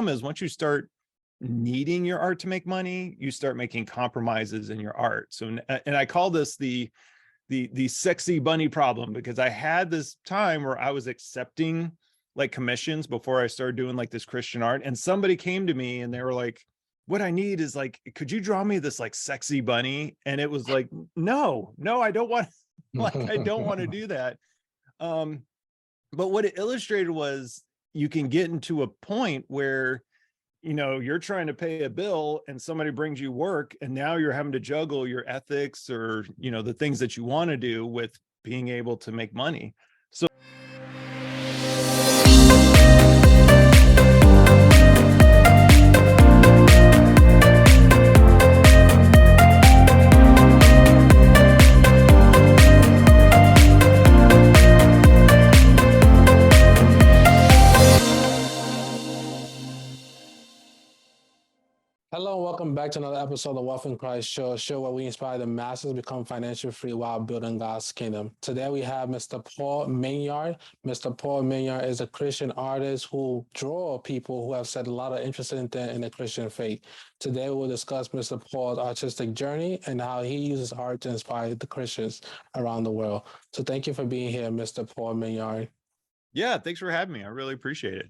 is once you start needing your art to make money, you start making compromises in your art. So, and I call this the sexy bunny problem, because I had this time where I was accepting like commissions before I started doing like this Christian art, and somebody came to me and they were like, what I need is like, could you draw me this like sexy bunny? And it was like, no, I don't want like, I don't want to do that. But what it illustrated was you can get into a point where, you're trying to pay a bill and somebody brings you work, and now you're having to juggle your ethics or, the things that you want to do with being able to make money. So Hello, and welcome back to another episode of the Wealth in Christ Show, a show where we inspire the masses to become financially free while building God's kingdom. Today we have Mr. Paul Mignard. Mr. Paul Mignard is a Christian artist who draws people who have set a lot of interest in the Christian faith. Today we will discuss Mr. Paul's artistic journey and how he uses art to inspire the Christians around the world. So thank you for being here, Mr. Paul Mignard. yeah, thanks for having me. I really appreciate it.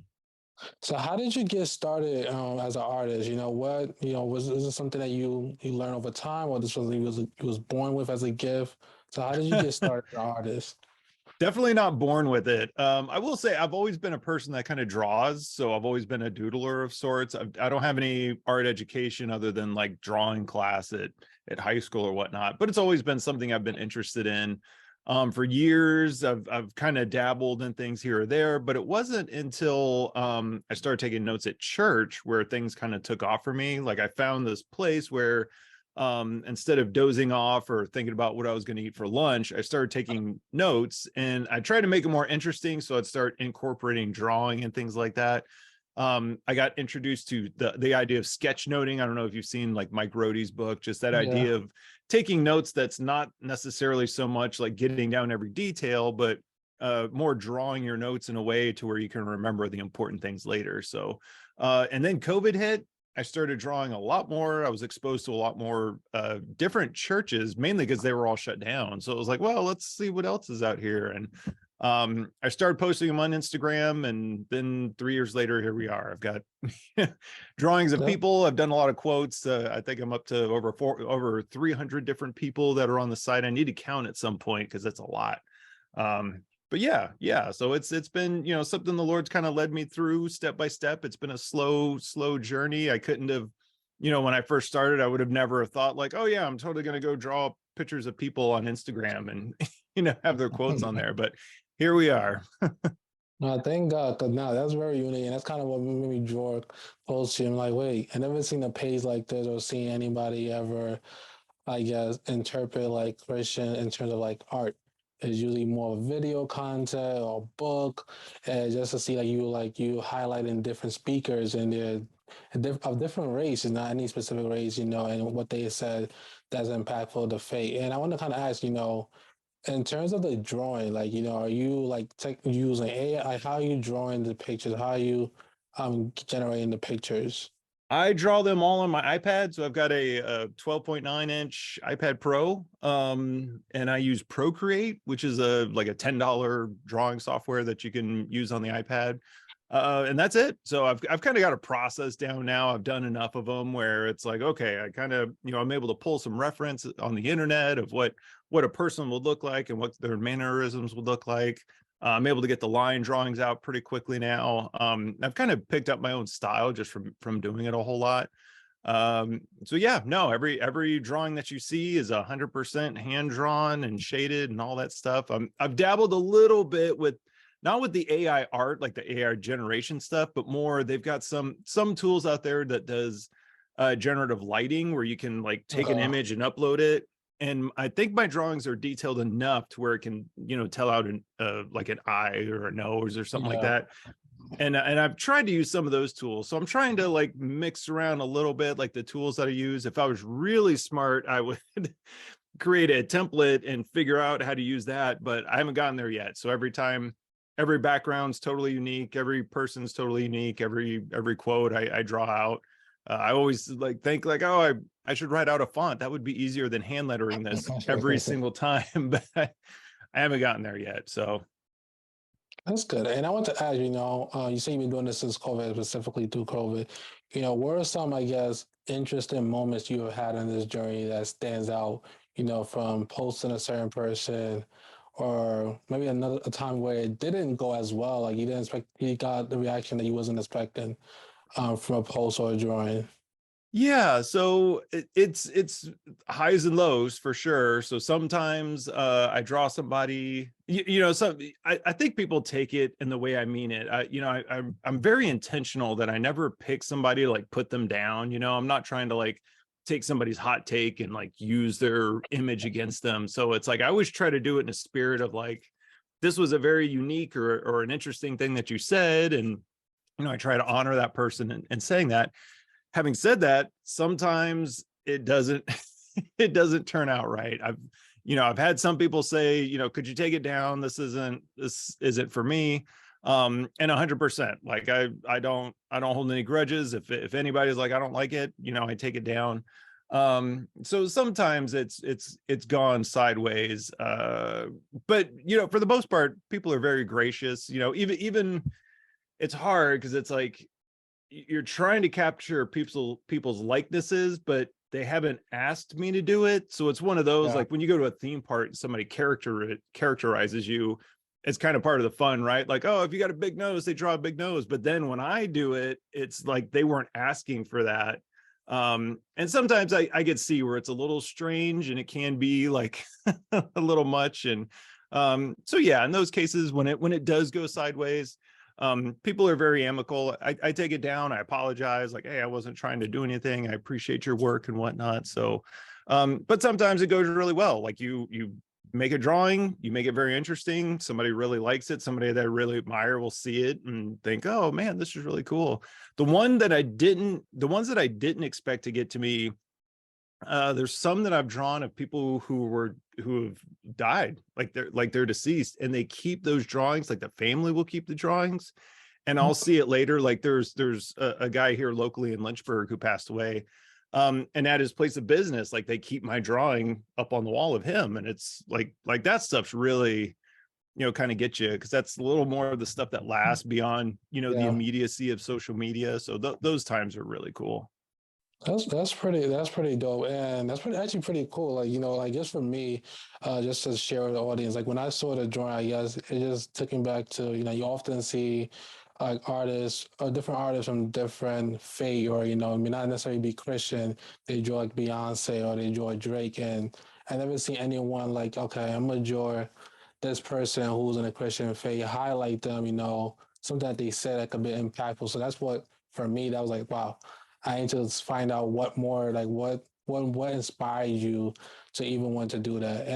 So how did you get started as an artist? Was this something that you learned over time, or this was you was born with as a gift? So how did you get started as an artist? Definitely not born with it. I will say I've always been a person that kind of draws. So I've always been a doodler of sorts. I don't have any art education other than like drawing class at high school or whatnot, but it's always been something I've been interested in. For years, I've kind of dabbled in things here or there, but it wasn't until I started taking notes at church where things kind of took off for me. Like I found this place where instead of dozing off or thinking about what I was going to eat for lunch, I started taking notes, and I tried to make it more interesting. So I'd start incorporating drawing and things like that. I got introduced to the idea of sketchnoting. I don't know if you've seen like Mike Rohde's book, just that idea of taking notes that's not necessarily so much like getting down every detail, but more drawing your notes in a way to where you can remember the important things later. So, and then COVID hit. I started drawing a lot more. I was exposed to a lot more different churches, mainly because they were all shut down. So it was like, well, let's see what else is out here. And I started posting them on Instagram, and then 3 years later, here we are. I've got drawings of people. I've done a lot of quotes. I think I'm up to over 300 different people that are on the site. I need to count at some point because that's a lot. But yeah. So it's been, something the Lord's kind of led me through step by step. It's been a slow journey. I couldn't have, when I first started, I would have never have thought like, oh yeah, I'm totally going to go draw pictures of people on Instagram and, have their quotes on there. But here we are. No, thank God, because now that's very unique, and that's kind of what made me draw close to him. Like, wait, I never seen a page like this or seen anybody ever, I guess, interpret like Christian in terms of like art. It's usually more video content or book, and just to see like you highlighting different speakers and they're of different races, not any specific race, and what they said that's impactful to faith. And I want to kind of ask, in terms of the drawing, like, are you like using AI? Like, how are you drawing the pictures? How are you generating the pictures? I draw them all on my iPad. So I've got a 12.9-inch iPad Pro, and I use Procreate, which is like a $10 drawing software that you can use on the iPad. And that's it. So I've kind of got a process down now. I've done enough of them where it's like, okay, I kind of, I'm able to pull some reference on the internet of what a person would look like and what their mannerisms would look like. I'm able to get the line drawings out pretty quickly now. I've kind of picked up my own style just from doing it a whole lot. So yeah, no, every drawing that you see is 100% hand drawn and shaded and all that stuff. I've dabbled a little bit with, not with the AI art, like the AI generation stuff, but more they've got some tools out there that does generative lighting where you can like take an image and upload it. And I think my drawings are detailed enough to where it can, tell out like an eye or a nose or something like that. And I've tried to use some of those tools. So I'm trying to like mix around a little bit, like the tools that I use. If I was really smart, I would create a template and figure out how to use that, but I haven't gotten there yet. So every time every background's totally unique, every person's totally unique, every quote I draw out. I always like think like, oh, I should write out a font. That would be easier than hand lettering this every single time, but I haven't gotten there yet. So That's good. And I want to ask, you say you've been doing this since COVID, specifically through COVID. What are some, I guess, interesting moments you have had in this journey that stands out, from posting a certain person, or maybe a time where it didn't go as well, like you didn't expect, you got the reaction that you wasn't expecting from a post or a drawing? yeah, so it's highs and lows for sure. So sometimes I draw somebody, some I think people take it in the way I mean it. I'm very intentional that I never pick somebody to like put them down. I'm not trying to like take somebody's hot take and like use their image against them. So it's like I always try to do it in a spirit of like, this was a very unique or an interesting thing that you said, and I try to honor that person and saying that. Having said that, sometimes it doesn't it doesn't turn out right. I've had some people say, could you take it down? This isn't for me. And 100%, like I don't hold any grudges. If anybody's like, I don't like it, I take it down. So sometimes it's gone sideways. But for the most part, people are very gracious. Even it's hard because it's like you're trying to capture people's likenesses, but they haven't asked me to do it. So it's one of those, Yeah. like when you go to a theme park and somebody characterizes you, it's kind of part of the fun, right? Like, oh, if you got a big nose, they draw a big nose. But then when I do it, it's like they weren't asking for that. And sometimes I get see where it's a little strange and it can be like a little much. And so yeah, in those cases when it does go sideways, people are very amicable. I take it down. I apologize. Like, hey, I wasn't trying to do anything. I appreciate your work and whatnot. So, but sometimes it goes really well. Like you make a drawing, you make it very interesting. Somebody really likes it. Somebody that I really admire will see it and think, oh man, this is really cool. The ones that I didn't expect to get to me, there's some that I've drawn of people who have died, like they're deceased, and they keep those drawings. Like the family will keep the drawings, and I'll see it later. Like there's a guy here locally in Lynchburg who passed away, and at his place of business, like they keep my drawing up on the wall of him, and it's like that stuff's really kind of get you, because that's a little more of the stuff that lasts beyond the Yeah. immediacy of social media. So those times are really cool. That's pretty dope, and that's actually pretty cool. Like like just for me, just to share with the audience, like when I saw the drawing, I guess it just took me back to you often see like artists or different artists from different faith, or I mean not necessarily be Christian. They draw like Beyonce or they draw Drake, and I never seen anyone like, okay, I'm gonna draw this person who's in a Christian faith, highlight them, something that they said that could be impactful. So that's what for me that was like, wow. I need to find out what more, like what inspired you to even want to do that.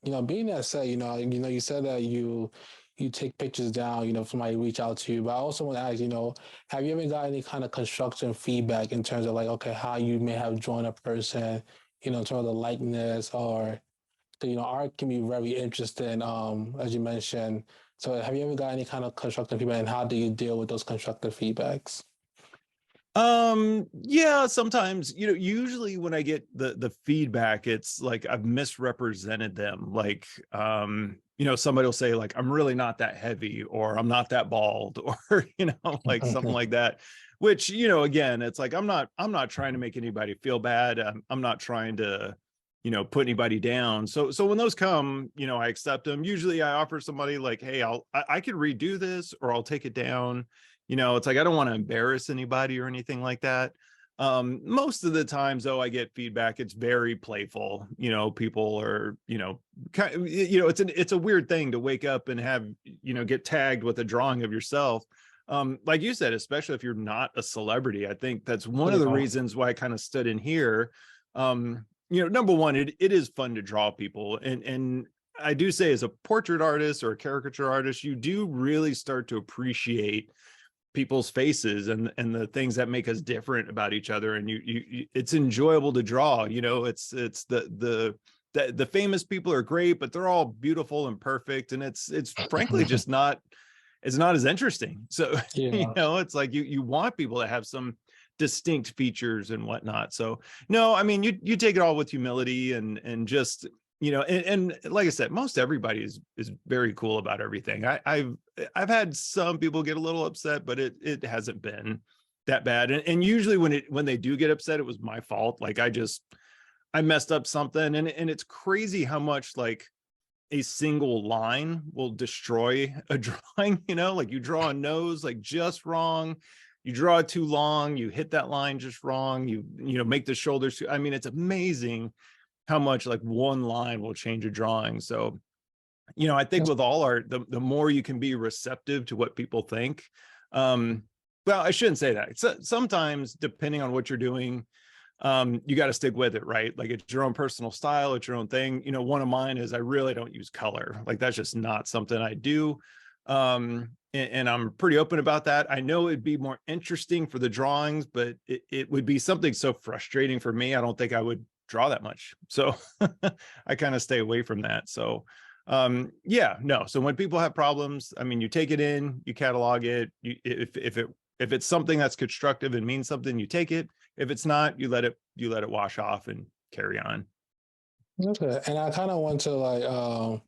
And being that said, you said that you take pictures down, if somebody reach out to you. But I also want to ask, have you ever got any kind of constructive feedback in terms of like, okay, how you may have drawn a person, in terms of the likeness, or art can be very interesting, as you mentioned. So have you ever got any kind of constructive feedback, and how do you deal with those constructive feedbacks? Yeah, sometimes, usually when I get the feedback, it's like I've misrepresented them. Like, somebody will say like, I'm really not that heavy, or I'm not that bald, or, like something like that, which, again, it's like, I'm not trying to make anybody feel bad. I'm not trying to, put anybody down. So when those come, I accept them. Usually I offer somebody like, hey, I could redo this, or I'll take it down. It's like I don't want to embarrass anybody or anything like that. Most of the times though, I get feedback, it's very playful. People are, it's a weird thing to wake up and have, get tagged with a drawing of yourself. Like you said, especially if you're not a celebrity. I think that's one of the Yeah. reasons why I kind of stood in here. Number one, it is fun to draw people, and I do say as a portrait artist or a caricature artist, you do really start to appreciate people's faces and the things that make us different about each other. And it's enjoyable to draw. It's the famous people are great, but they're all beautiful and perfect, and it's frankly just not it's not as interesting. So, Yeah. it's like you want people to have some distinct features and whatnot. So no, I mean, you take it all with humility and just, and like I said, most everybody is very cool about everything. I've had some people get a little upset, but it hasn't been that bad. And usually when they do get upset, it was my fault. Like I messed up something, and it's crazy how much like a single line will destroy a drawing. Like you draw a nose like just wrong, you draw it too long, you hit that line just wrong, make the shoulders I mean, it's amazing how much like one line will change a drawing. So I think with all art, the more you can be receptive to what people think. um well, I shouldn't say that. Sometimes depending on what you're doing, you got to stick with it, right? Like it's your own personal style, it's your own thing. One of mine is I really don't use color. Like that's just not something I do. And I'm pretty open about that. I know it'd be more interesting for the drawings, but it would be something so frustrating for me. I don't think I would draw that much. So I kind of stay away from that. So yeah, no. So when people have problems, I mean, you take it in, you catalog it. If it's something that's constructive and means something, you take it. If it's not, you let it wash off and carry on. Okay. And I kind of want to like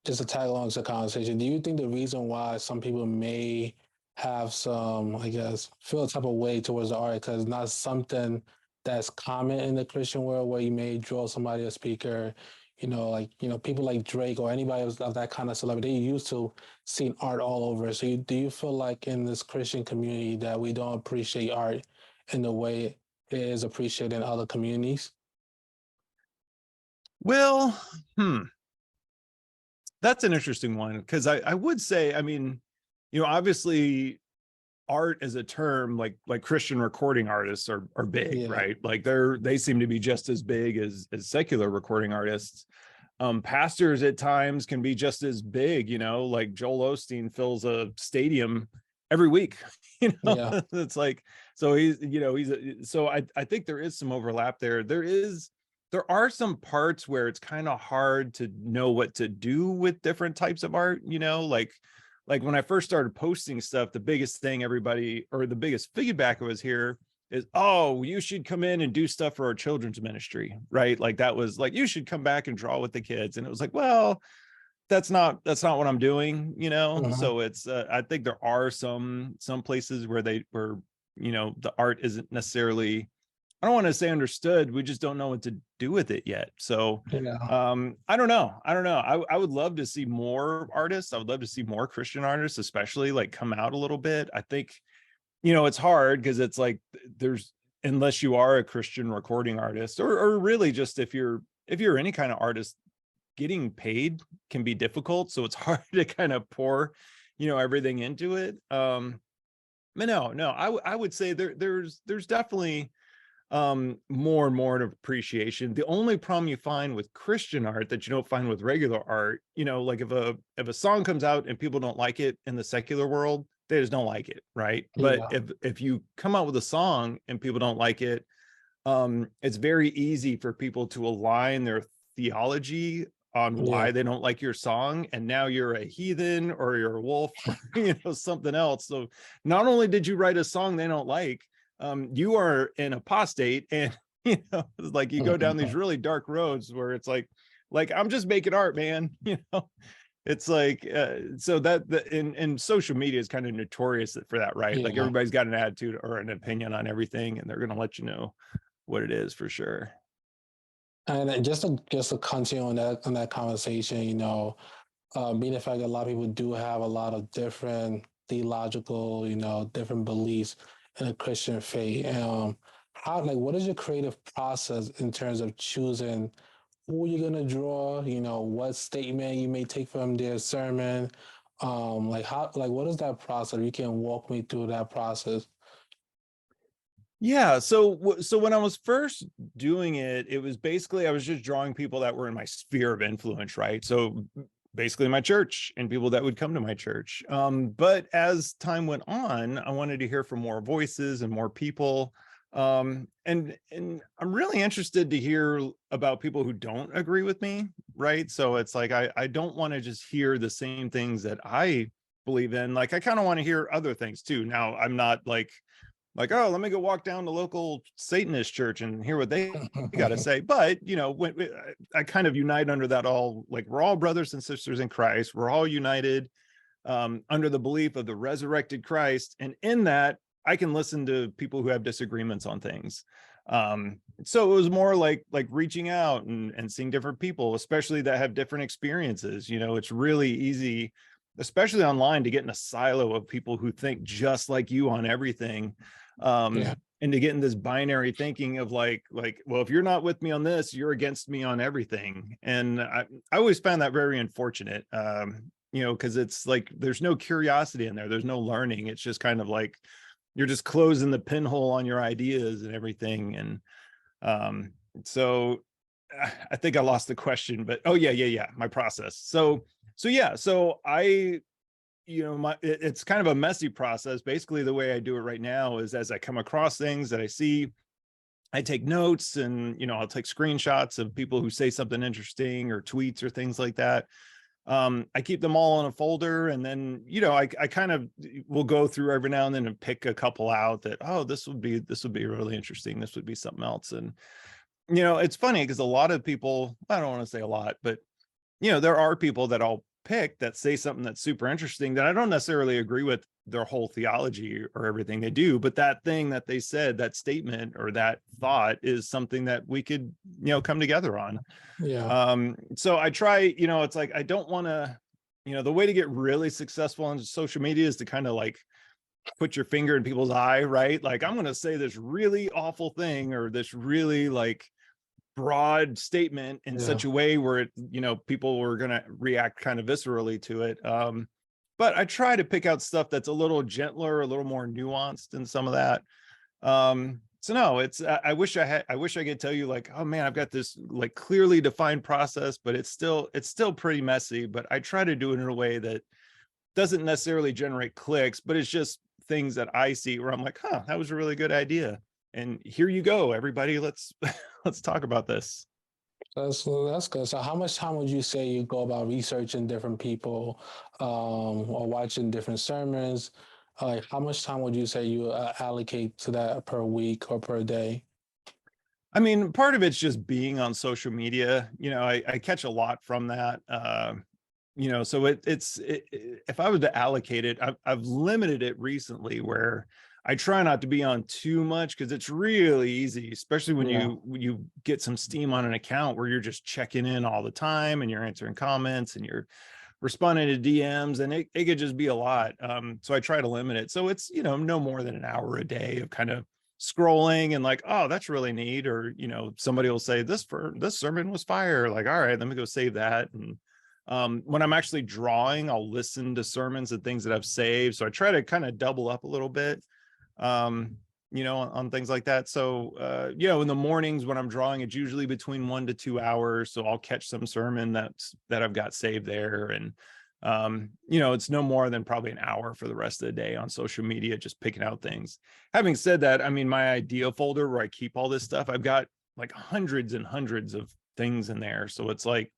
just to tag along to the conversation. Do you think the reason why some people may have some, I guess, feel a type of way towards the art because not something that's common in the Christian world where you may draw somebody a speaker, like people like Drake or anybody of that kind of celebrity, they used to seeing art all over. So do you feel like in this Christian community that we don't appreciate art in the way it is appreciated in other communities? Well, that's an interesting one because I would say, I mean, obviously art as a term, like Christian recording artists are big, Yeah, right? Like they seem to be just as big as secular recording artists. Pastors at times can be just as big, like Joel Osteen fills a stadium every week. yeah, It's like, so so I think there is some overlap there. There are some parts where it's kind of hard to know what to do with different types of art, like when I first started posting stuff, the biggest thing everybody, or the biggest feedback I was here is, oh, you should come in and do stuff for our children's ministry, right? Like that was like, you should come back and draw with the kids. And it was like, well, that's not what I'm doing, uh-huh. So it's I think there are some places where the art isn't necessarily, I don't want to say understood, we just don't know what to do with it yet. So Yeah, I don't know. I would love to see more artists. I would love to see more Christian artists, especially like come out a little bit. I think, it's hard because it's like there's, unless you are a Christian recording artist, or really just if you're any kind of artist, getting paid can be difficult. So it's hard to kind of pour, everything into it. But no, I would say there's definitely more and more of appreciation. The only problem you find with Christian art that you don't find with regular art, like if a song comes out and people don't like it in the secular world, they just don't like it, right? But yeah, if you come out with a song and people don't like it, it's very easy for people to align their theology on yeah. why they don't like your song, and now you're a heathen or you're a wolf or something else. So not only did you write a song they don't like, you are an apostate. And like you go down these really dark roads where it's like I'm just making art, man. It's like so that in social media is kind of notorious for that, right? Like Yeah. everybody's got an attitude or an opinion on everything, and they're going to let you know what it is for sure. And then just to continue on that conversation, being the fact that a lot of people do have a lot of different theological, different beliefs in a Christian faith. How like what is your creative process in terms of choosing who you're gonna draw? What statement you may take from their sermon. Like how like what is that process? You can walk me through that process. Yeah, so when I was first doing it, it was basically I was just drawing people that were in my sphere of influence, right? So basically my church and people that would come to my church. But as time went on, I wanted to hear from more voices and more people. And I'm really interested to hear about people who don't agree with me, right? So it's like I don't want to just hear the same things that I believe in. Like, I kind of want to hear other things too. Now, I'm not like, oh, let me go walk down to local Satanist church and hear what they got to say. But, you know, when I kind of unite under that, all like, we're all brothers and sisters in Christ. We're all united under the belief of the resurrected Christ. And in that, I can listen to people who have disagreements on things. So it was more like reaching out and seeing different people, especially that have different experiences. You know, it's really easy, especially online, to get in a silo of people who think just like you on everything. Yeah. And to get in this binary thinking of like, well, if you're not with me on this, you're against me on everything. And I always found that very unfortunate. You know, because it's like there's no curiosity in there, there's no learning. It's just kind of like you're just closing the pinhole on your ideas and everything. And so I think I lost the question, but oh yeah, my process. So yeah, so I, you know, it's kind of a messy process. Basically, the way I do it right now is, as I come across things that I see, I take notes, and, you know, I'll take screenshots of people who say something interesting or tweets or things like that. I keep them all in a folder, and then, you know, I kind of will go through every now and then and pick a couple out that, oh, this would be really interesting, this would be something else. And, you know, it's funny because a lot of people, I don't want to say a lot, but, you know, there are people that I'll pick that say something that's super interesting that I don't necessarily agree with their whole theology or everything they do, but that thing that they said, that statement or that thought, is something that we could, you know, come together on. Yeah. So I try, you know, it's like, I don't want to, you know, the way to get really successful on social media is to kind of like put your finger in people's eye, right? Like, I'm going to say this really awful thing or this really like broad statement in Yeah. such a way where it, you know, people were going to react kind of viscerally to it. But I try to pick out stuff that's a little gentler, a little more nuanced in some of that. So no, it's, I wish I could tell you like, oh man, I've got this like clearly defined process, but it's still pretty messy. But I try to do it in a way that doesn't necessarily generate clicks, but it's just things that I see where I'm like, huh, that was a really good idea. And here you go, everybody. Let's let's talk about this. That's good. So, how much time would you say you go about researching different people, or watching different sermons? Like, how much time would you say you allocate to that per week or per day? I mean, part of it's just being on social media. You know, I catch a lot from that. You know, so if I was to allocate it, I've limited it recently where I try not to be on too much, because it's really easy, especially when Yeah. you get some steam on an account where you're just checking in all the time and you're answering comments and you're responding to DMs, and it could just be a lot. So I try to limit it. So it's, you know, no more than an hour a day of kind of scrolling and like, oh, that's really neat. Or, you know, somebody will say this sermon was fire. Like, all right, let me go save that. And when I'm actually drawing, I'll listen to sermons and things that I've saved. So I try to kind of double up a little bit, you know, on things like that. So, you know, in the mornings when I'm drawing, it's usually between 1 to 2 hours. So I'll catch some sermon that I've got saved there. And, you know, it's no more than probably an hour for the rest of the day on social media, just picking out things. Having said that, I mean, my idea folder where I keep all this stuff, I've got like hundreds and hundreds of things in there. So it's like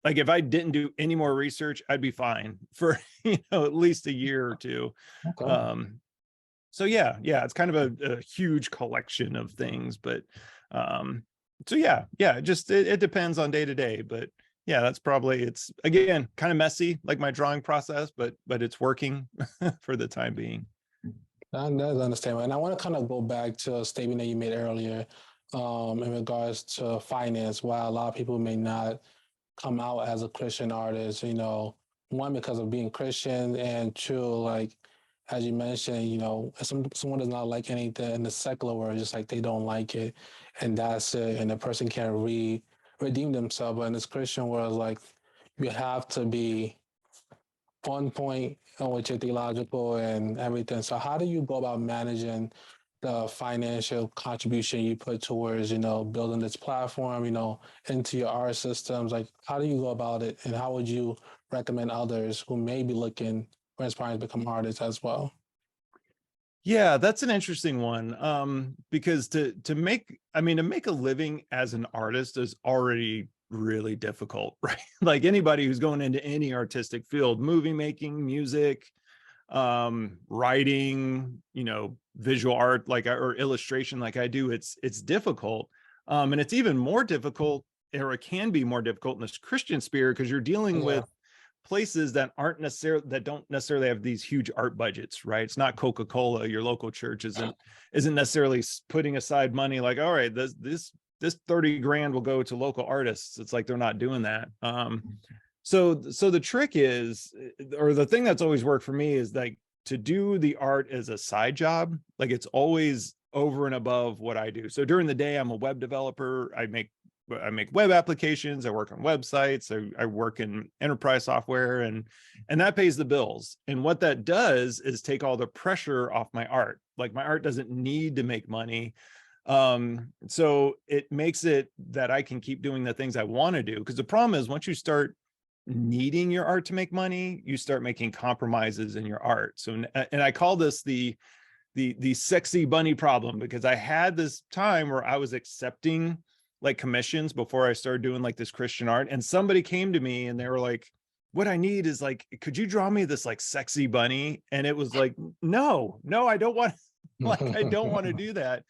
if I didn't do any more research, I'd be fine for, you know, at least a year or two. Okay. Um, so yeah, it's kind of a huge collection of things, but so yeah, it depends on day to day, but yeah, that's probably, it's again kind of messy like my drawing process, but it's working for the time being. That's understandable. And I want to kind of go back to a statement that you made earlier, in regards to finance. While a lot of people may not come out as a Christian artist, you know, one, because of being Christian, and two, like, as you mentioned, you know, if someone does not like anything in the secular world, just like they don't like it, and that's it, and the person can't redeem themselves. But in this Christian world, like, you have to be on point with your theological and everything. So, how do you go about managing the financial contribution you put towards, you know, building this platform, you know, into your art systems? Like, how do you go about it, and how would you recommend others who may be looking or inspiring to become artists as well? Yeah, that's an interesting one. Because to make, I mean, to make a living as an artist is already really difficult, right? Like anybody who's going into any artistic field, movie making, music, writing, visual art, or illustration, like I do, it's difficult. And it's even more difficult, or it can be more difficult in this Christian sphere, because you're dealing Yeah. with places that don't necessarily have these huge art budgets, right? It's not Coca-Cola. Your local church isn't necessarily putting aside money like, all right, this 30 grand will go to local artists. It's like they're not doing that. So the trick is, or the thing that's always worked for me, is like to do the art as a side job. Like it's always over and above what I do. So during the day, I'm a web developer. I make web applications. I work on websites. I work in enterprise software, and that pays the bills. And what that does is take all the pressure off my art. Like my art doesn't need to make money. So it makes it that I can keep doing the things I want to do. Because the problem is, once you start needing your art to make money, you start making compromises in your art. So, and I call this the sexy bunny problem, because I had this time where I was accepting like commissions before I started doing like this Christian art, and somebody came to me and they were like, what I need is like, could you draw me this like sexy bunny? And it was like, no, I don't want like, I don't want to do that.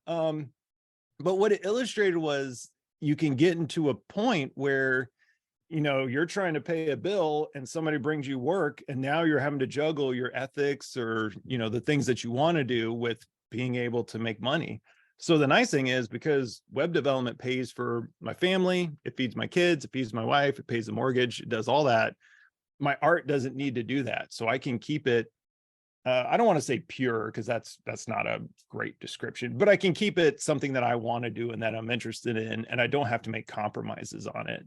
But what it illustrated was, you can get into a point where you're trying to pay a bill and somebody brings you work, and now you're having to juggle your ethics, or the things that you want to do, with being able to make money. So the nice thing is, because web development pays for my family, it feeds my kids, it feeds my wife, it pays the mortgage, it does all that. My art doesn't need to do that. So I can keep it, I don't want to say pure, because that's not a great description, but I can keep it something that I want to do and that I'm interested in, and I don't have to make compromises on it.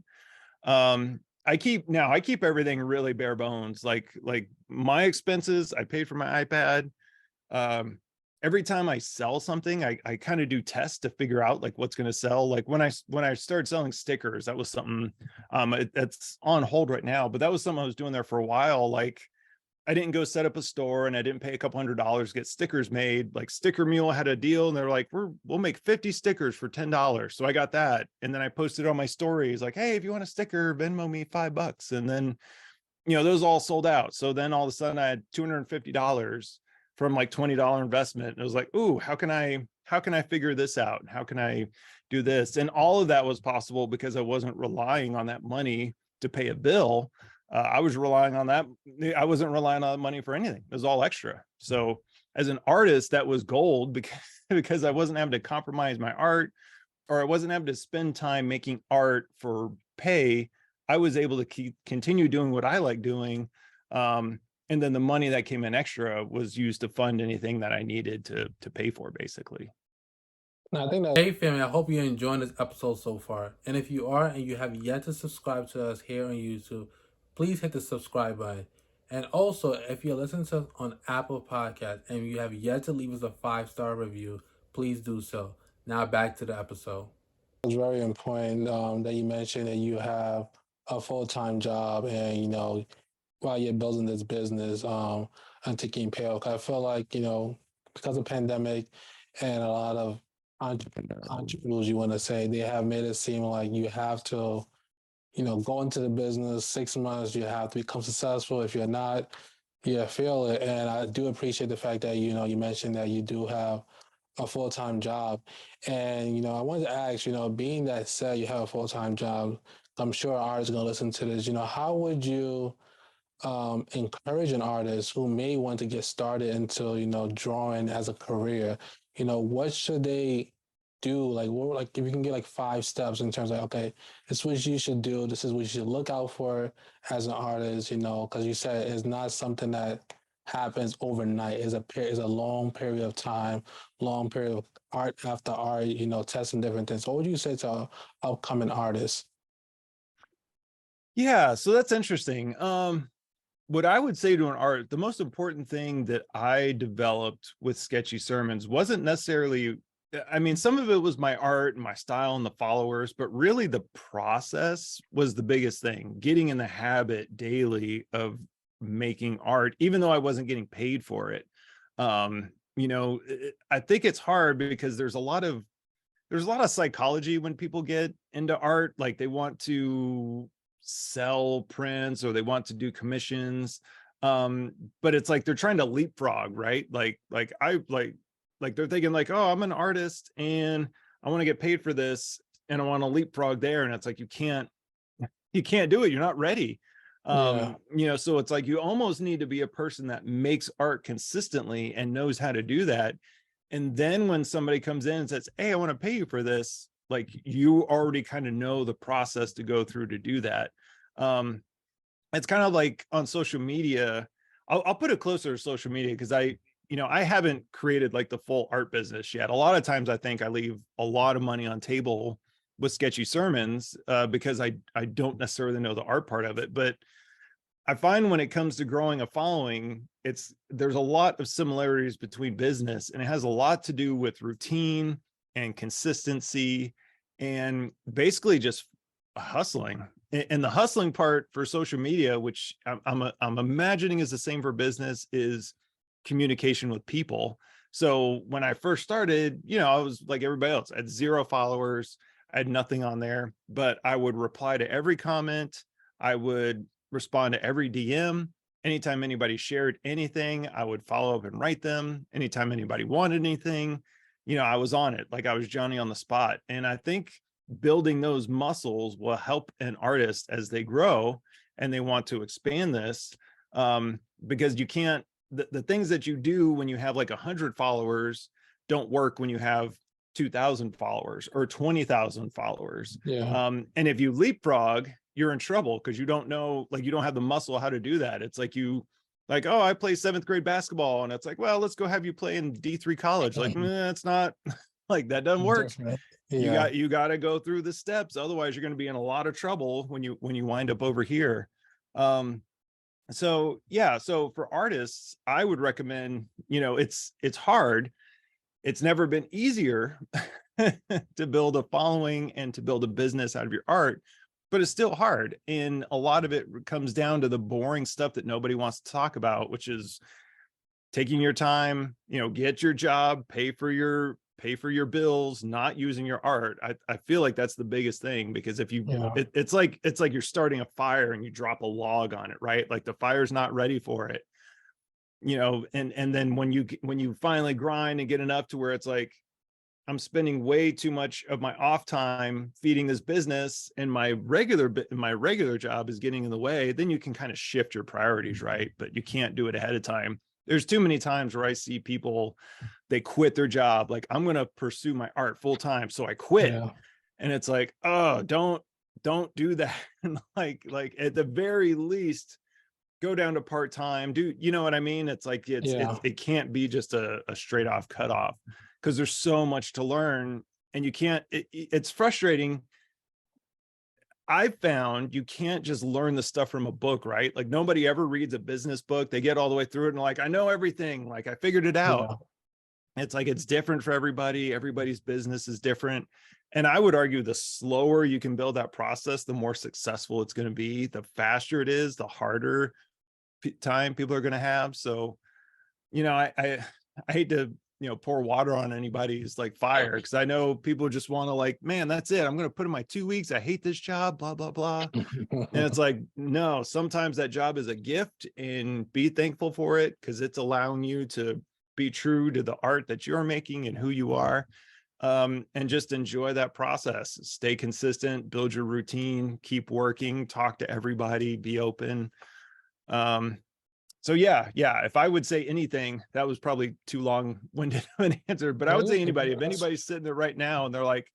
I keep everything really bare bones. Like my expenses, I paid for my iPad. Every time I sell something, I kind of do tests to figure out like what's going to sell. Like when I started selling stickers, that was something that's on hold right now, but that was something I was doing there for a while. Like I didn't go set up a store, and I didn't pay a couple $100 to get stickers made. Like Sticker Mule had a deal, and they're like, we'll make 50 stickers for $10. So I got that. And then I posted on my stories like, hey, if you want a sticker, Venmo me $5. And then, those all sold out. So then all of a sudden I had $250 from like $20 investment. And it was like, ooh, how can I figure this out? How can I do this? And all of that was possible because I wasn't relying on that money to pay a bill. I was relying on that. I wasn't relying on that money for anything. It was all extra. So as an artist, that was gold, because I wasn't having to compromise my art, or I wasn't having to spend time making art for pay. I was able to continue doing what I like doing. And then the money that came in extra was used to fund anything that I needed to pay for, basically. No, I think that. Hey, family, I hope you're enjoying this episode so far. And if you are and you have yet to subscribe to us here on YouTube, please hit the subscribe button. And also, if you're listening to us on Apple Podcasts and you have yet to leave us a 5-star review, please do so. Now back to the episode. It's very important that you mentioned that you have a full-time job, and while you're building this business and taking pay off. I feel like because of pandemic and a lot of entrepreneurs, you want to say, they have made it seem like you have to go into the business 6 months, you have to become successful. If you're not, you fail it. And I do appreciate the fact that you mentioned that you do have a full-time job. And I wanted to ask, being that said, you have a full-time job, I'm sure artists are going to listen to this. How would you encourage an artist who may want to get started into drawing as a career? What should they do? Like, what, like, if you can get like 5 steps in terms of, okay, this is what you should do, this is what you should look out for as an artist, because you said it's not something that happens overnight. It's a long period of time, long period of art after art, testing different things. So what would you say to upcoming artists? Yeah, so that's interesting. What I would say to an art, the most important thing that I developed with Sketchy Sermons wasn't necessarily, I mean, some of it was my art and my style and the followers, but really the process was the biggest thing. Getting in the habit daily of making art, even though I wasn't getting paid for it. I think it's hard because there's a lot of there's a lot of psychology when people get into art, like they want to sell prints or they want to do commissions. But it's like they're trying to leapfrog, right? Like they're thinking like, oh, I'm an artist and I want to get paid for this and I want to leapfrog there. And it's like you can't do it. You're not ready. Yeah. So it's like you almost need to be a person that makes art consistently and knows how to do that. And then when somebody comes in and says, hey, I want to pay you for this, like you already kind of know the process to go through to do that. It's kind of like on social media. I'll put it closer to social media because I haven't created like the full art business yet. A lot of times I think I leave a lot of money on table with sketchy sermons because I don't necessarily know the art part of it. But I find when it comes to growing a following, there's a lot of similarities between business, and it has a lot to do with routine and consistency and basically just hustling. And the hustling part for social media, which I'm imagining is the same for business, is communication with people. So when I first started, I was like everybody else. I had 0 followers. I had nothing on there, but I would reply to every comment. I would respond to every DM. Anytime anybody shared anything, I would follow up and write them. Anytime anybody wanted anything, I was on it. Like I was Johnny on the spot. And I think building those muscles will help an artist as they grow and they want to expand this, because you can't, the things that you do when you have like 100 followers don't work when you have 2,000 followers or 20,000 followers. Yeah. And if you leapfrog, you're in trouble because you don't know, like you don't have the muscle how to do that. It's like oh, I play 7th grade basketball, and it's like, well, let's go have you play in D3 college. Like, it's not like that doesn't work. Different. Yeah. You got to go through the steps, otherwise you're going to be in a lot of trouble when you wind up over here. So yeah, so for artists, I would recommend, it's hard. It's never been easier to build a following and to build a business out of your art, but it's still hard. And a lot of it comes down to the boring stuff that nobody wants to talk about, which is taking your time, get your job, pay for your bills, not using your art. I feel like that's the biggest thing, because if you, Yeah. it's like you're starting a fire and you drop a log on it, right? Like the fire's not ready for it, and then when you finally grind and get enough to where it's like, I'm spending way too much of my off time feeding this business and my regular job is getting in the way, then you can kind of shift your priorities, right? But you can't do it ahead of time. There's too many times where I see people, they quit their job. Like, I'm going to pursue my art full time. So I quit. Yeah. And it's like, oh, don't do that. like at the very least, go down to part-time. Do you know what I mean? It's like, it can't be just a straight off cutoff, because there's so much to learn, and you can't, it's frustrating. I found you can't just learn the stuff from a book, right? Like nobody ever reads a business book. They get all the way through it and like, I know everything. Like I figured it out. Yeah. It's like, it's different for everybody. Everybody's business is different. And I would argue the slower you can build that process, the more successful it's going to be. The faster it is, the harder time people are going to have. So, I hate to, pour water on anybody's like fire, because I know people just want to like, man, that's it. I'm going to put in my 2 weeks. I hate this job, blah, blah, blah. And it's like, no, sometimes that job is a gift, and be thankful for it, because it's allowing you to be true to the art that you're making and who you are. And just enjoy that process. Stay consistent, build your routine, keep working, talk to everybody, be open. So yeah, if I would say anything, that was probably too long-winded of an answer, but I would say anybody, if anybody's sitting there right now and they're like,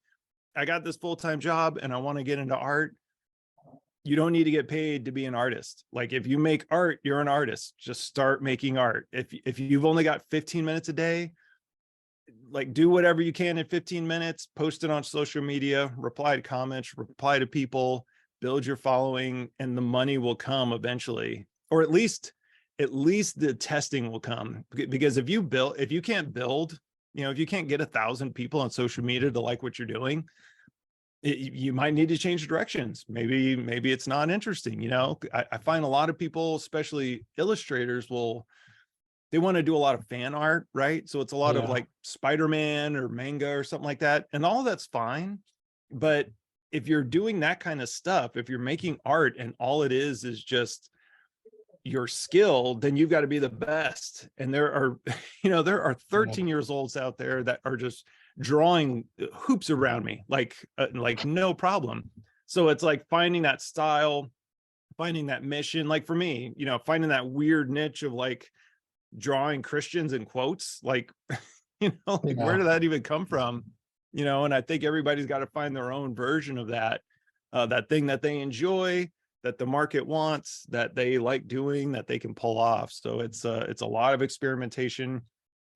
I got this full-time job and I want to get into art, you don't need to get paid to be an artist. Like if you make art, you're an artist. Just start making art. If you've only got 15 minutes a day, like do whatever you can in 15 minutes, post it on social media, reply to comments, reply to people, build your following, and the money will come eventually. Or at least the testing will come. Because if you can't build, if you can't get 1,000 people on social media to like what you're doing, you might need to change directions. Maybe it's not interesting. I find a lot of people, especially illustrators, will they want to do a lot of fan art, right? So it's a lot of Yeah. like Spider-Man or manga or something like that. And all that's fine. But if you're doing that kind of stuff, if you're making art and all it is just your skill, then you've got to be the best. And there are, there are Yeah. 13 years olds out there that are just drawing hoops around me, like no problem. So it's like finding that style, finding that mission. Like for me, finding that weird niche of like drawing Christians in quotes, like, like where Yeah. did that even come from? And I think everybody's got to find their own version of that, that thing that they enjoy, that the market wants, that they like doing, that they can pull off. So it's a lot of experimentation,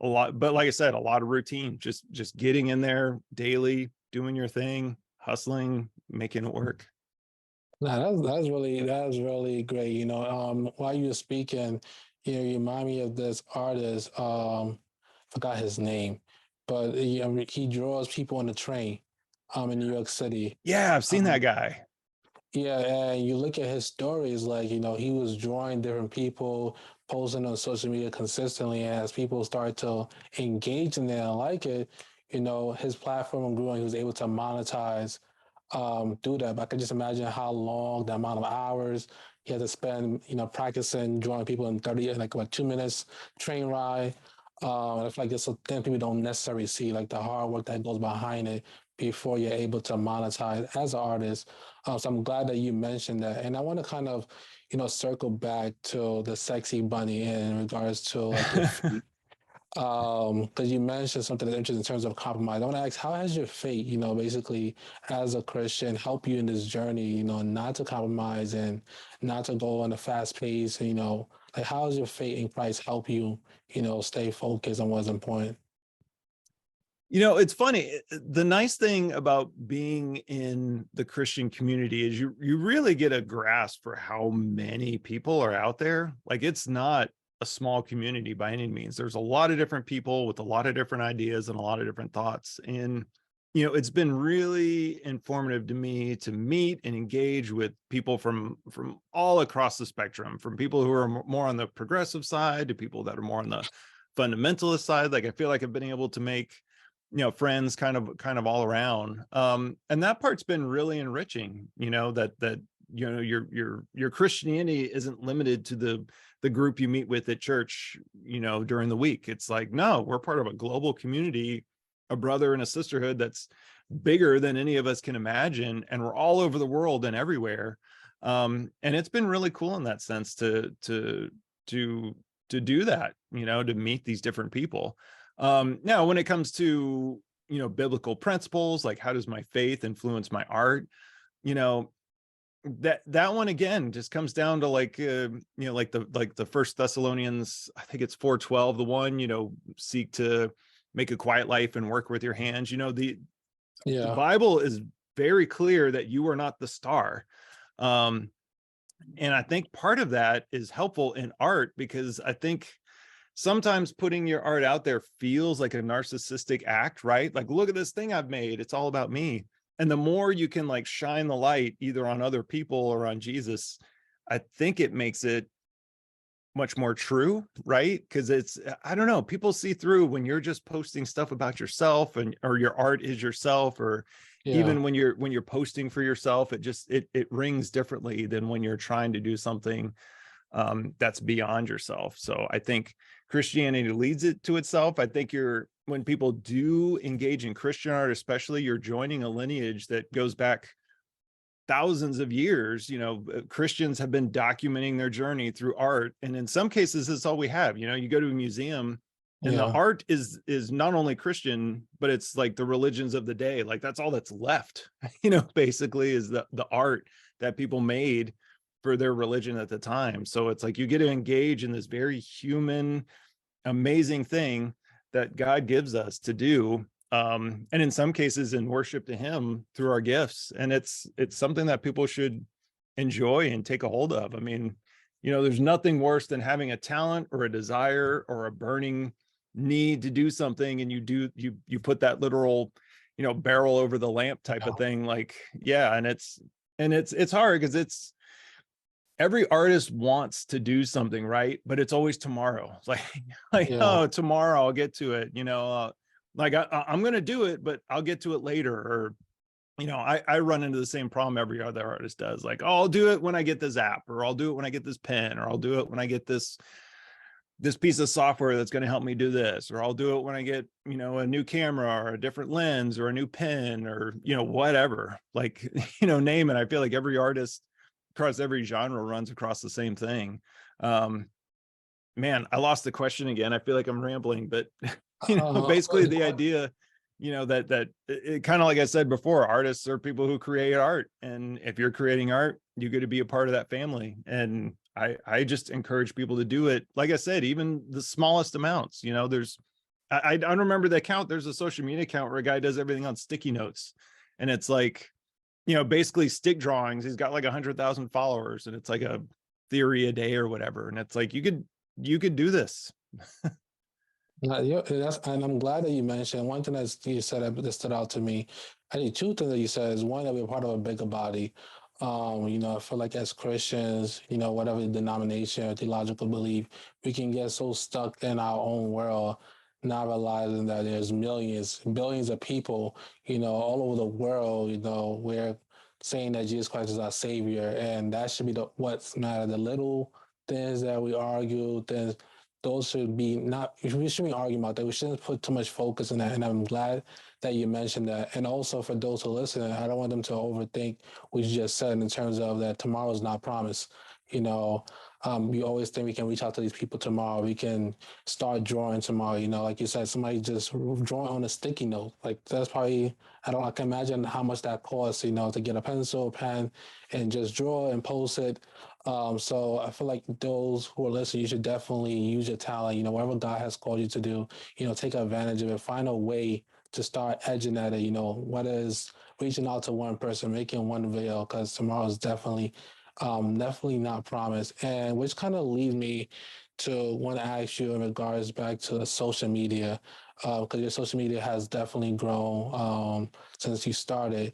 a lot, but like I said, a lot of routine, just getting in there daily, doing your thing, hustling, making it work. No, that's really great. While you were speaking, you remind me of this artist. Forgot his name, but he draws people on the train, in New York City. Yeah, I've seen that Um, guy. yeah, and you look at his stories, like, he was drawing different people, posting on social media consistently. And as people start to engage in it and like it, his platform grew and he was able to monetize do that. But I can just imagine how long, the amount of hours he had to spend, practicing drawing people in 30, like what, 2 minutes train ride. And I feel like this thing people don't necessarily see, like the hard work that goes behind it before you're able to monetize as an artist. So I'm glad that you mentioned that. And I want to kind of, circle back to the sexy bunny in regards to like your feet. Because you mentioned something that's interesting in terms of compromise. I want to ask, how has your faith, basically as a Christian, help you in this journey, not to compromise and not to go on a fast pace, like how has your faith in Christ help you, stay focused on what's important? It's funny. The nice thing about being in the Christian community is you really get a grasp for how many people are out there. Like it's not a small community by any means. There's a lot of different people with a lot of different ideas and a lot of different thoughts. And it's been really informative to me to meet and engage with people from all across the spectrum, from people who are more on the progressive side to people that are more on the fundamentalist side. Like I feel like I've been able to make friends kind of all around, and that part's been really enriching, that your Christianity isn't limited to the group you meet with at church, during the week. It's like, no, we're part of a global community, a brother and a sisterhood that's bigger than any of us can imagine, and we're all over the world and everywhere. And it's been really cool in that sense to do that, to meet these different people. Now, when it comes to, biblical principles, like how does my faith influence my art? You know, that one again just comes down to like, like the First Thessalonians, I think it's 4:12, the one, seek to make a quiet life and work with your hands. The Yeah. Bible is very clear that you are not the star. Um, and I think part of that is helpful in art because I think sometimes putting your art out there feels like a narcissistic act, right? Like, look at this thing I've made. It's all about me. And the more you can like shine the light either on other people or on Jesus, I think it makes it much more true, right? Because I don't know, people see through when you're just posting stuff about yourself and or your art is yourself, or Yeah. even when you're posting for yourself, it rings differently than when you're trying to do something that's beyond yourself. So I think Christianity leads it to itself. I think when people do engage in Christian art, especially, you're joining a lineage that goes back thousands of years. Christians have been documenting their journey through art, and in some cases it's all we have. You go to a museum and the Yeah. art is not only Christian, but it's like the religions of the day. Like that's all that's left, basically, is the art that people made for their religion at the time. So it's like you get to engage in this very human, amazing thing that God gives us to do, and in some cases in worship to him through our gifts. And it's something that people should enjoy and take a hold of. I mean, there's nothing worse than having a talent or a desire or a burning need to do something, and you put that literal barrel over the lamp type Yeah. of thing. Like, yeah. And it's hard because every artist wants to do something, right? But it's always tomorrow. It's like, Yeah. oh, tomorrow I'll get to it. Like I'm gonna do it, but I'll get to it later. Or I run into the same problem every other artist does. Like, oh, I'll do it when I get this app, or I'll do it when I get this pen, or I'll do it when I get this piece of software that's going to help me do this, or I'll do it when I get a new camera or a different lens or a new pen, or whatever, like name it. I feel like every artist across every genre runs across the same thing. Man, I lost the question again. I feel like I'm rambling, but Uh, basically the idea, that it kind of, like I said before, artists are people who create art, and if you're creating art, you get to be a part of that family. And I just encourage people to do it. Like I said, even the smallest amounts. I don't remember the account. There's a social media account where a guy does everything on sticky notes, and it's like, basically stick drawings. He's got like 100,000 followers, and it's like a theory a day or whatever. And it's like, you could do this. and I'm glad that you mentioned one thing that you said that stood out to me. I think two things that you said is one, that we're part of a bigger body. I feel like as Christians, whatever denomination or theological belief, we can get so stuck in our own world, not realizing that there's millions, billions of people, all over the world, we're saying that Jesus Christ is our Savior, and that should be what's matter. The little things that we argue, things those should be not, we shouldn't be arguing about that. We shouldn't put too much focus in that. And I'm glad that you mentioned that. And also for those who listen, I don't want them to overthink what you just said in terms of that tomorrow's not promised. We always think we can reach out to these people tomorrow. We can start drawing tomorrow. Like you said, somebody just drawing on a sticky note. Like that's probably, I can imagine how much that costs, to get a pencil, pen, and just draw and post it. So I feel like those who are listening, you should definitely use your talent, whatever God has called you to do, take advantage of it, find a way to start edging at it, what is reaching out to one person, making one video, because tomorrow is definitely not promised. And which kind of leads me to want to ask you in regards back to social media, because your social media has definitely grown since you started.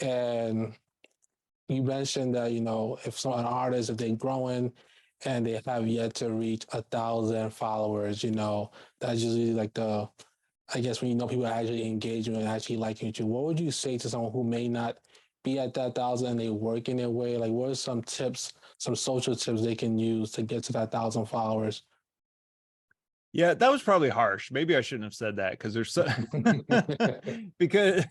And you mentioned that if an artist, if they're growing and they have yet to reach 1,000 followers, that's usually like I guess when people are actually engaging and actually liking you. What would you say to someone who may not be at that 1,000 and they working their way? Like, what are some tips, some social tips they can use to get to that 1,000 followers? Yeah, that was probably harsh. Maybe I shouldn't have said that, because there's so because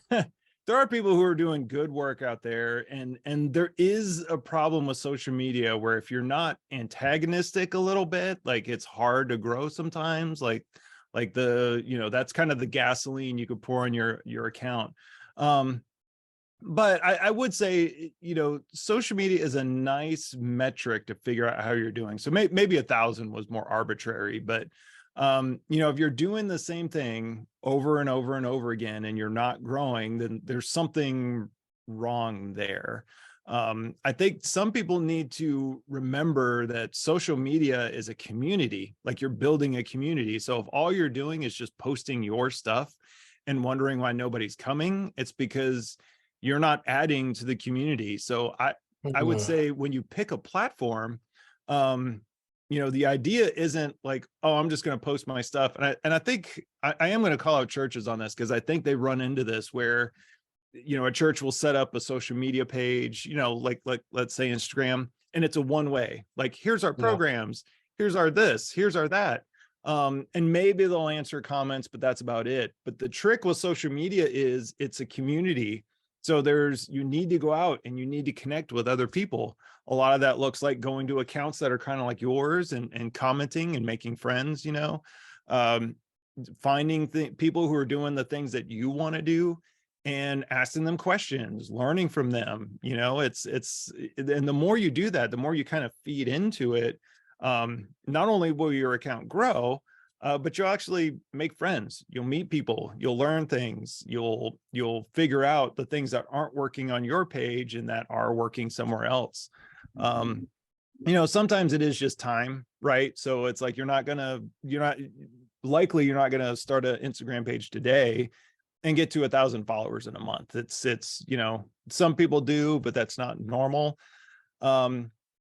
there are people who are doing good work out there, and there is a problem with social media where if you're not antagonistic a little bit, like, it's hard to grow sometimes. Like that's kind of the gasoline you could pour on your account. But I would say, social media is a nice metric to figure out how you're doing. So maybe 1,000 was more arbitrary, but if you're doing the same thing over and over and over again and you're not growing, then there's something wrong there. I think some people need to remember that social media is a community, like you're building a community. So if all you're doing is just posting your stuff and wondering why nobody's coming, it's because you're not adding to the community. So I would say when you pick a platform, the idea isn't like, oh, I'm just going to post my stuff. And I think I am going to call out churches on this, because I think they run into this where, a church will set up a social media page, like let's say Instagram, and it's a one way, like, here's our Yeah. programs, here's our this, here's our that. And maybe they'll answer comments, but that's about it. But the trick with social media is it's a community. So you need to go out and you need to connect with other people. A lot of that looks like going to accounts that are kind of like yours and commenting and making friends, finding people who are doing the things that you want to do and asking them questions, learning from them. And the more you do that, the more you kind of feed into it. Not only will your account grow, but you'll actually make friends. You'll meet people. You'll learn things. You'll figure out the things that aren't working on your page and that are working somewhere else. Sometimes it is just time, right? So it's like you're not gonna start an Instagram page today and get to 1,000 followers in a month. It's some people do, but that's not normal.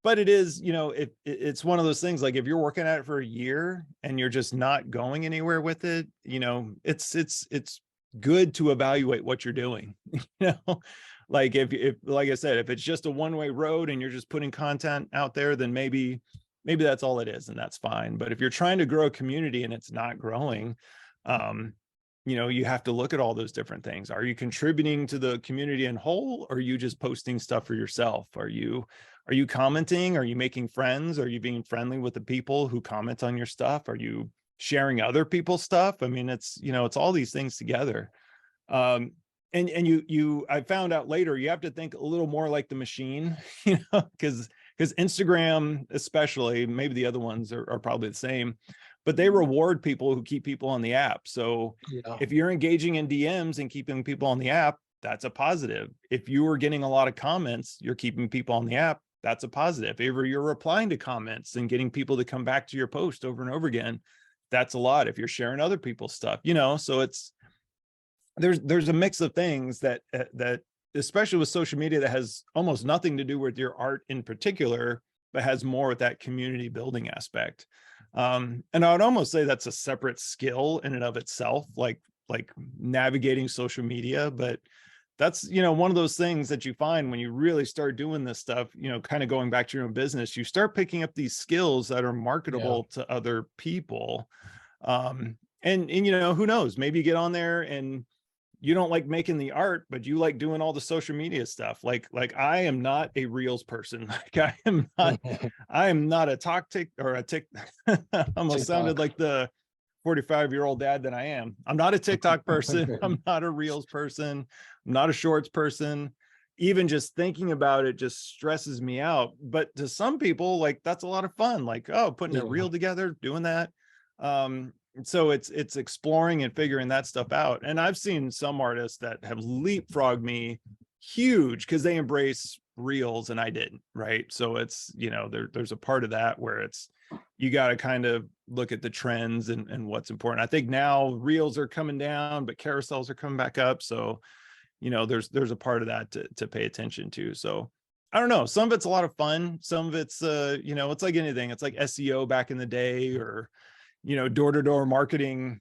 but it is, it's one of those things, like if you're working at it for a year and you're just not going anywhere with it, it's good to evaluate what you're doing. Like if like I said, if it's just a one-way road and you're just putting content out there, then maybe that's all it is, and that's fine. But if you're trying to grow a community and it's not growing, you have to look at all those different things. Are you contributing to the community in whole, or are you just posting stuff for yourself? Are you commenting? Are you making friends? Are you being friendly with the people who comment on your stuff? Are you sharing other people's stuff? I mean, it's all these things together. And I found out later, you have to think a little more like the machine, because Instagram, especially, maybe the other ones are probably the same, but they reward people who keep people on the app. So Yeah. if you're engaging in DMs and keeping people on the app, that's a positive. If you are getting a lot of comments, you're keeping people on the app, that's a positive. If you're replying to comments and getting people to come back to your post over and over again, that's a lot. If you're sharing other people's stuff, so there's a mix of things that especially with social media, that has almost nothing to do with your art in particular, but has more with that community building aspect. And I would almost say that's a separate skill in and of itself, like navigating social media. But that's, one of those things that you find when you really start doing this stuff, kind of going back to your own business, you start picking up these skills that are marketable to other people. And who knows, maybe you get on there and you don't like making the art, but you like doing all the social media stuff. Like I am not a Reels person. Like I am not a tick or a tick. Almost sounded like the 45-year-old dad that I am. I'm not a TikTok person. I'm not a Reels person. I'm not a Shorts person. Even just thinking about it just stresses me out. But to some people, like, that's a lot of fun. Like, oh, putting a reel together, doing that. So it's exploring and figuring that stuff out. And I've seen some artists that have leapfrogged me huge because they embrace Reels and I didn't, right? So it's, there's a part of that where it's, you got to kind of look at the trends and what's important. I think now Reels are coming down, but carousels are coming back up. So, there's a part of that to pay attention to. So I don't know. Some of it's a lot of fun. Some of it's, it's like anything. It's like SEO back in the day, or, door-to-door marketing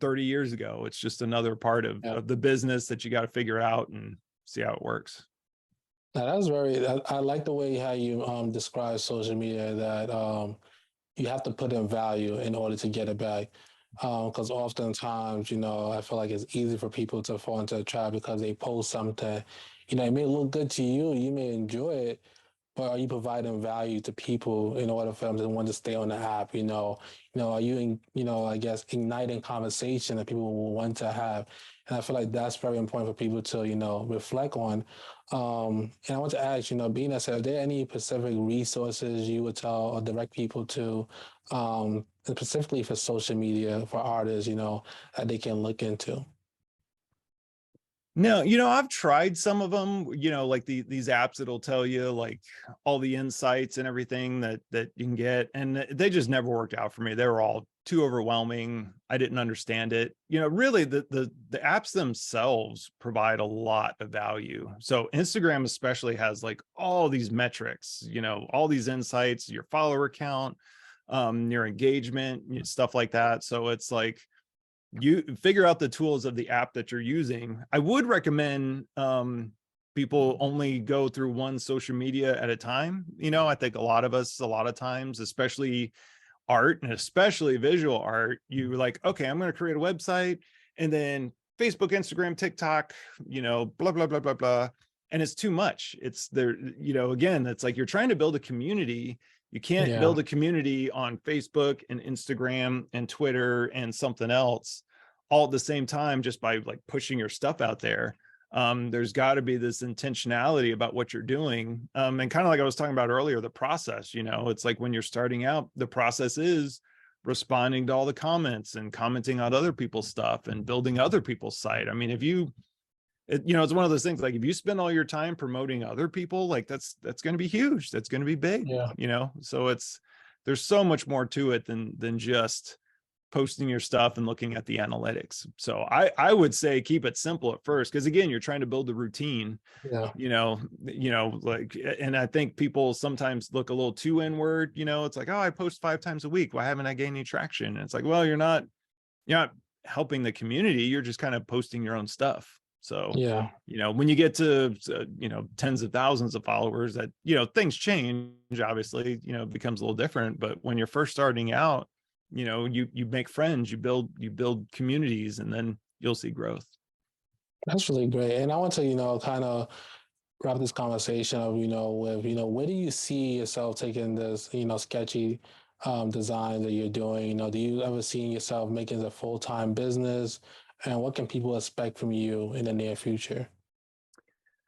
30 years ago. It's just another part of the business that you got to figure out and see how it works. Now, that's I like the way how you describe social media, that you have to put in value in order to get it back. Because oftentimes, I feel like it's easy for people to fall into a trap because they post something, it may look good to you, you may enjoy it, but are you providing value to people in order for them to want to stay on the app? Are you, I guess, igniting conversation that people will want to have? And I feel like that's very important for people to, reflect on. And I want to ask, being that said, are there any specific resources you would tell or direct people to, specifically for social media, for artists, that they can look into? No, I've tried some of them, like these apps that'll tell you like all the insights and everything that you can get. And they just never worked out for me. They were all too overwhelming. I didn't understand it. Really the apps themselves provide a lot of value. So Instagram especially has like all these metrics, all these insights, your follower count, your engagement, stuff like that. So it's like, you figure out the tools of the app that you're using. I would recommend people only go through one social media at a time. I think a lot of us, a lot of times, especially art and especially visual art, you're like, okay, I'm going to create a website and then Facebook, Instagram, TikTok, blah, blah, blah, blah, blah. And it's too much. It's there, again, it's like you're trying to build a community. You can't build a community on Facebook and Instagram and Twitter and something else all at the same time just by like pushing your stuff out there. There's got to be this intentionality about what you're doing. And kind of like I was talking about earlier, the process, it's like when you're starting out, the process is responding to all the comments and commenting on other people's stuff and building other people's site. I mean, it's one of those things, like if you spend all your time promoting other people, like that's going to be huge. That's going to be big, so there's so much more to it than just posting your stuff and looking at the analytics. So I would say keep it simple at first, because again, you're trying to build the routine, Yeah. like, and I think people sometimes look a little too inward. It's like, oh, I post 5 times a week, why haven't I gained any traction? And it's like, well, you're not helping the community, you're just kind of posting your own stuff. So Yeah. when you get to tens of thousands of followers, that things change, obviously, it becomes a little different. But when you're first starting out, you make friends, you build communities, and then you'll see growth. That's really great. And I want to, kind of wrap this conversation of, with, where do you see yourself taking this, sketchy design that you're doing? Do you ever see yourself making it a full-time business? And what can people expect from you in the near future?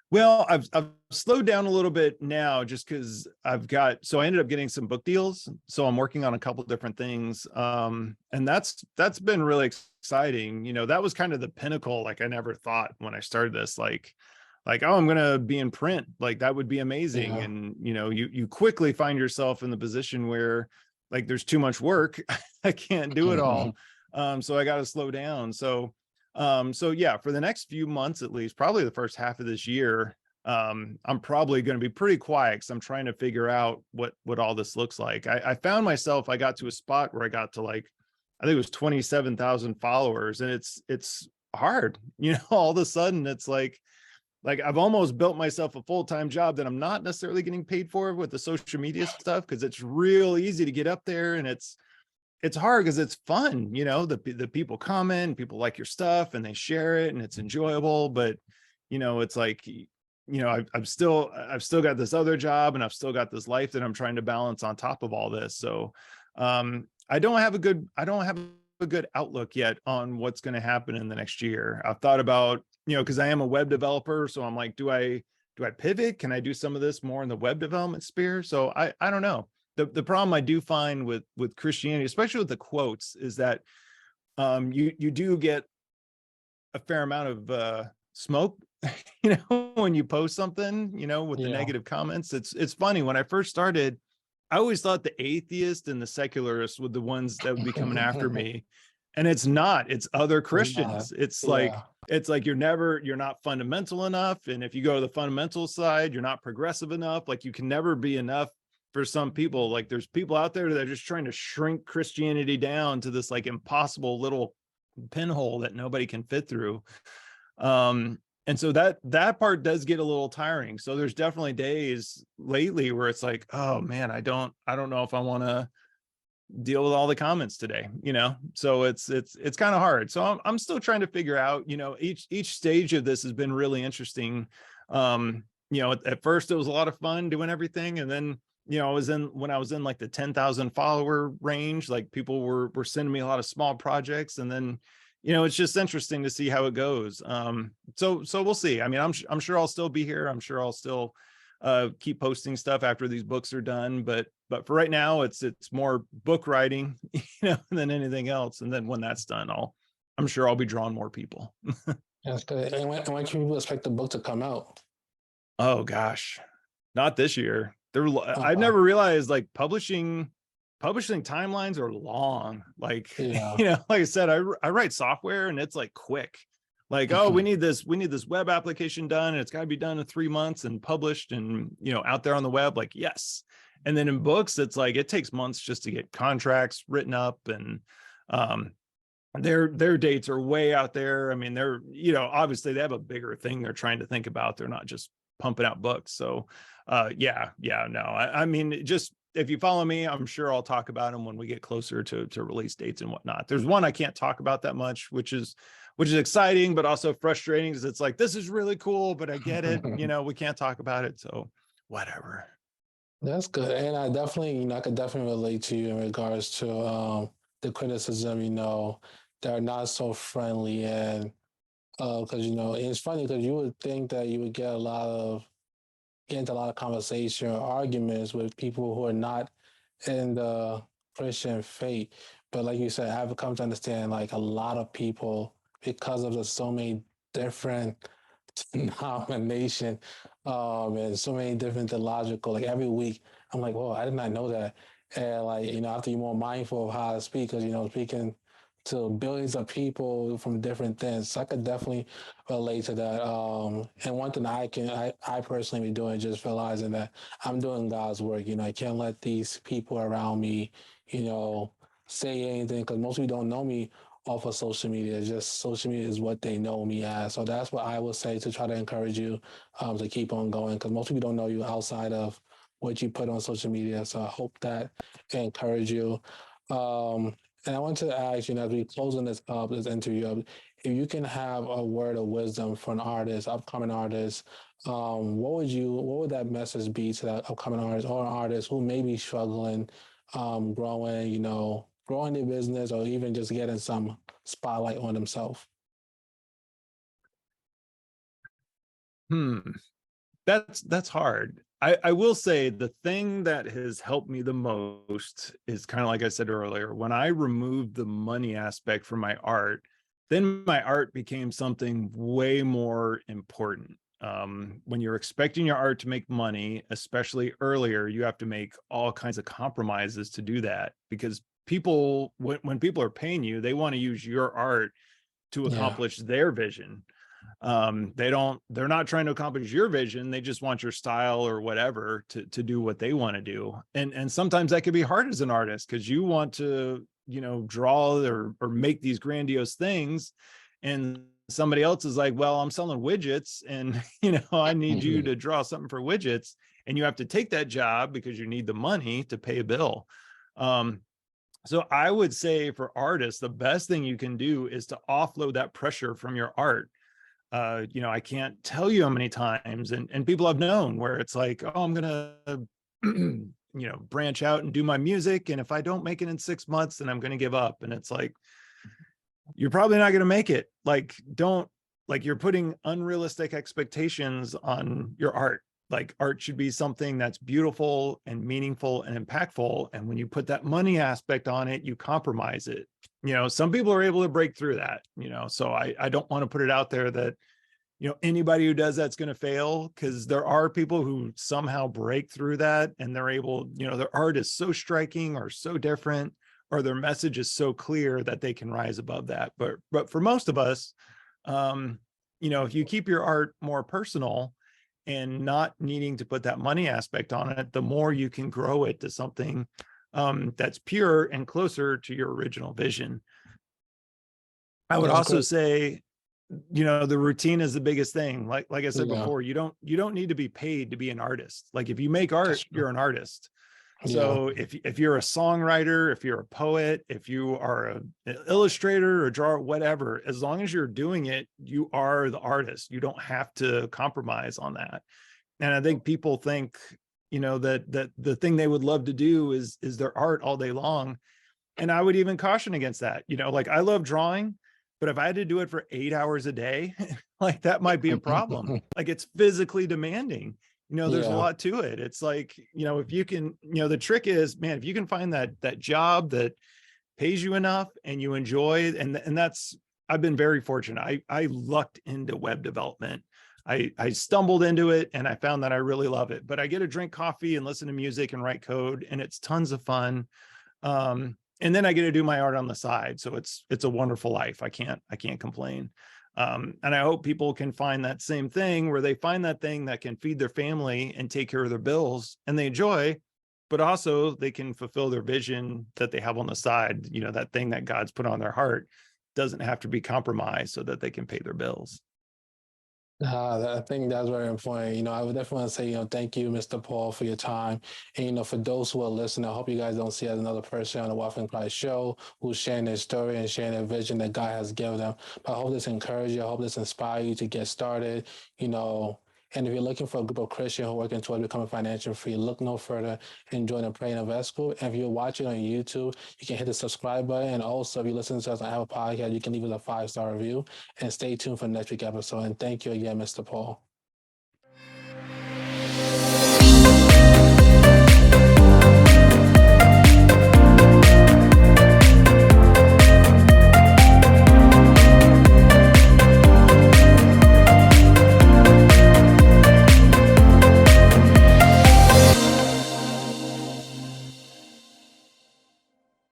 Well, I've slowed down a little bit now, just because I ended up getting some book deals. So I'm working on a couple different things. And that's been really exciting. That was kind of the pinnacle. Like, I never thought when I started this, oh, I'm gonna be in print. Like, that would be amazing. Yeah. And you quickly find yourself in the position where, like, there's too much work. I can't do it all. So I got to slow down. So yeah, for the next few months, at least, probably the first half of this year, I'm probably going to be pretty quiet, because I'm trying to figure out what all this looks like. I found myself, I got to a spot where I got to, like, I think it was 27,000 followers, and it's hard, all of a sudden it's like I've almost built myself a full-time job that I'm not necessarily getting paid for with the social media stuff, because it's real easy to get up there, and it's hard because it's fun. The people comment, people like your stuff and they share it, and it's enjoyable. But it's like, I've still got this other job, and I've still got this life that I'm trying to balance on top of all this. So I don't have a good outlook yet on what's going to happen in the next year. I've thought about, because I am a web developer, so I'm like, do I pivot? Can I do some of this more in the web development sphere? So I don't know. The problem I do find with Christianity, especially with the quotes, is that you do get a fair amount of smoke, when you post something, with the Yeah. negative comments. It's funny. When I first started, I always thought the atheists and the secularists were the ones that would be coming after me. And it's not, it's other Not. Christians. Yeah. It's like you're not fundamental enough. And if you go to the fundamental side, you're not progressive enough. Like, you can never be enough for some people. Like, there's people out there that are just trying to shrink Christianity down to this, like, impossible little pinhole that nobody can fit through. And so that part does get a little tiring. So there's definitely days lately where it's like, oh man, I don't know if I want to deal with all the comments today, so it's kind of hard. So I'm still trying to figure out, each stage of this has been really interesting. At first it was a lot of fun doing everything, and then when I was in like the 10,000 follower range, like, people were sending me a lot of small projects, and then it's just interesting to see how it goes. So we'll see. I mean, I'm sure I'll still be here. I'm sure I'll still keep posting stuff after these books are done, but for right now, it's more book writing, than anything else. And then when that's done, I'm sure I'll be drawing more people. That's good. And when can people expect the book to come out? Oh gosh, not this year. I've Uh, never realized, like, publishing timelines are long. Like, yeah. like I said, I write software, and it's like quick. Like, oh, we need this web application done, and it's got to be done in 3 months and published and, out there on the web. Like, yes. And then in books, it's like, it takes months just to get contracts written up, and their dates are way out there. I mean, they're, obviously they have a bigger thing they're trying to think about. They're not just pumping out books. So yeah, no, I mean, just, if you follow me, I'm sure I'll talk about them when we get closer to release dates and whatnot. There's one I can't talk about that much, which is exciting, but also frustrating, because it's like, this is really cool, but I get it, we can't talk about it. So whatever. That's good. And I definitely, I could definitely relate to you in regards to the criticism, that are not so friendly. And because, it's funny because you would think that you would get into a lot of conversation or arguments with people who are not in the Christian faith. But like you said, I've come to understand, like, a lot of people, because of the so many different denomination, and so many different theological, like, every week I'm like, whoa, I did not know that. And, like, I have to be more mindful of how I speak, because, speaking to billions of people from different things. So I could definitely relate to that. And one thing I personally be doing, just realizing that I'm doing God's work. I can't let these people around me, you know, say anything, because most people don't know me off of social media. It's just social media is what they know me as. So that's what I would say to try to encourage you to keep on going, because most people don't know you outside of what you put on social media. So I hope that encourage you. Um, and I want to ask, as we closing this interview up, if you can have a word of wisdom for an artist, upcoming artist, what would that message be to that upcoming artist or an artist who may be struggling, growing, growing their business, or even just getting some spotlight on themselves? Hmm. That's hard. I will say the thing that has helped me the most is kind of like I said earlier, when I removed the money aspect from my art, then my art became something way more important. When you're expecting your art to make money, especially earlier, you have to make all kinds of compromises to do that, because people, when people are paying you, they want to use your art to Yeah. accomplish their vision. They're not trying to accomplish your vision, they just want your style or whatever to do what they want to do. And sometimes that can be hard as an artist, because you want to, draw or make these grandiose things, and somebody else is like, well, I'm selling widgets, and I need you Mhm. to draw something for widgets, and you have to take that job because you need the money to pay a bill. So I would say for artists, the best thing you can do is to offload that pressure from your art. I can't tell you how many times, and people I've known where it's like, oh, I'm gonna branch out and do my music, and if I don't make it in 6 months, then I'm gonna give up. And it's like, you're probably not gonna make it. Like, don't, like, you're putting unrealistic expectations on your art. Like, art should be something that's beautiful and meaningful and impactful, and when you put that money aspect on it, you compromise it. Some people are able to break through that, so I don't want to put it out there that anybody who does that's going to fail, because there are people who somehow break through that, and they're able, their art is so striking or so different, or their message is so clear that they can rise above that. But for most of us, um if you keep your art more personal and not needing to put that money aspect on it, the more you can grow it to something that's pure and closer to your original vision. I would That's also great. say, the routine is the biggest thing. Like I said Yeah, before, you don't need to be paid to be an artist. Like, if you make art, that's true. you're an artist. Yeah. So if you're a songwriter, if you're a poet, if you are an illustrator or drawer, whatever, as long as you're doing it, you are the artist. You don't have to compromise on that. And I think people think, that the thing they would love to do is their art all day long. And I would even caution against that. Like, I love drawing, but if I had to do it for 8 hours a day, like, that might be a problem. Like, it's physically demanding. There's a Yeah. lot to it. It's like, if you can, the trick is, man, if you can find that job that pays you enough and you enjoy, and that's, I've been very fortunate. I lucked into web development. I stumbled into it, and I found that I really love it. But I get to drink coffee and listen to music and write code, and it's tons of fun. And then I get to do my art on the side, so it's a wonderful life. I can't complain. And I hope people can find that same thing, where they find that thing that can feed their family and take care of their bills, and they enjoy, but also they can fulfill their vision that they have on the side. That thing that God's put on their heart doesn't have to be compromised so that they can pay their bills. I think that's very important. I would definitely want to say, thank you, Mr. Paul, for your time. And, for those who are listening, I hope you guys don't see as another person on the Wealth and Christ show who's sharing their story and sharing their vision that God has given them. But I hope this encourages you. I hope this inspires you to get started, you know. And if you're looking for a group of Christians who are working towards becoming financially free, look no further and join the Pray and Invest group. And if you're watching on YouTube, you can hit the subscribe button. And also, if you listen to us on Apple Podcast, you can leave us a 5-star review. And stay tuned for next week's episode. And thank you again, Mr. Paul.